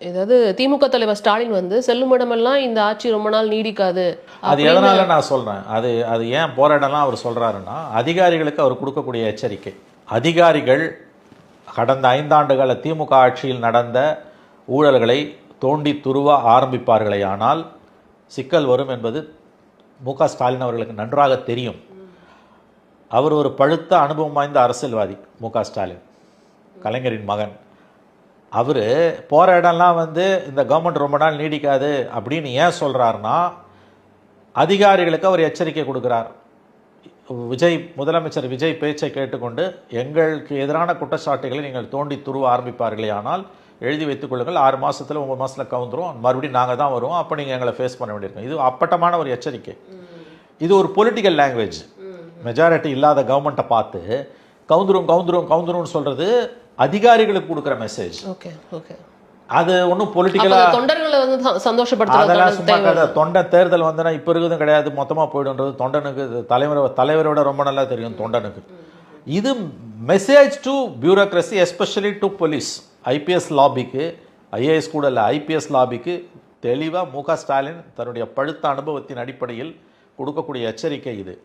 ஏதாவது திமுக தலைவர் ஸ்டாலின் வந்து செல்லும் இடமெல்லாம் இந்த ஆட்சி ரொம்ப நாள் நீடிக்காது. அது எதனால நான் சொல்றேன், அது அது ஏன் போராடலாம் அவர் சொல்றாருன்னா, அதிகாரிகளுக்கு அவர் கொடுக்கக்கூடிய எச்சரிக்கை. அதிகாரிகள் கடந்த 5 ஆண்டுகால திமுக ஆட்சியில் நடந்த ஊழல்களை தோண்டி துருவ ஆரம்பிப்பார்களே ஆனால் சிக்கல் வரும் என்பது மு.க. ஸ்டாலின் அவர்களுக்கு நன்றாக தெரியும். அவர் ஒரு பழுத்த அனுபவம் வாய்ந்த அரசியல்வாதி. மு.க. ஸ்டாலின் கலைஞரின் மகன். அவர் போகிற இடம்லாம் வந்து இந்த கவர்மெண்ட் ரொம்ப நாள் நீடிக்காது அப்படின்னு ஏன் சொல்கிறாருன்னா, அதிகாரிகளுக்கு அவர் எச்சரிக்கை கொடுக்குறார். முதலமைச்சர் விஜய் பேச்சை கேட்டுக்கொண்டு எங்களுக்கு எதிரான குற்றச்சாட்டுகளை நீங்கள் தோண்டி துருவ ஆரம்பிப்பார்களே ஆனால் எழுதி வைத்துக் கொள்ளுங்கள், 6 மாதத்தில் 9 மாதத்தில் கவுந்துரும், மறுபடியும் நாங்கள் தான் வருவோம், அப்போ நீங்கள் எங்களை ஃபேஸ் பண்ண வேண்டியிருக்கோம். இது அப்பட்டமான ஒரு எச்சரிக்கை. இது ஒரு பொலிட்டிக்கல் லாங்குவேஜ். மெஜாரிட்டி இல்லாத கவர்மெண்ட்டை பார்த்து கவுந்துரும் கவுந்துரும் கவுந்துரும்னு சொல்கிறது அதிகாரிகளுக்கு கொடுக்குற மெசேஜ். ஓகே ஓகே, அது ஒன்றும் பொலிட்டிக்கலாக தொண்டர்களை வந்து அதெல்லாம் சும்மா கிடையாது. தொண்டை தேர்தல் வந்தனா இப்போ இருக்குதும் கிடையாது, மொத்தமாக போய்டுன்றது தொண்டனுக்கு, தலைவரோட ரொம்ப நல்லா தெரியும் தொண்டனுக்கு. இது message to bureaucracy, especially to police. IPS லாபிக்கு, ஐஏஎஸ் கூட இல்லை, ஐபிஎஸ் லாபிக்கு தெளிவாக மு.க. ஸ்டாலின் தன்னுடைய பழுத்த அனுபவத்தின் அடிப்படையில் கொடுக்கக்கூடிய எச்சரிக்கை இது.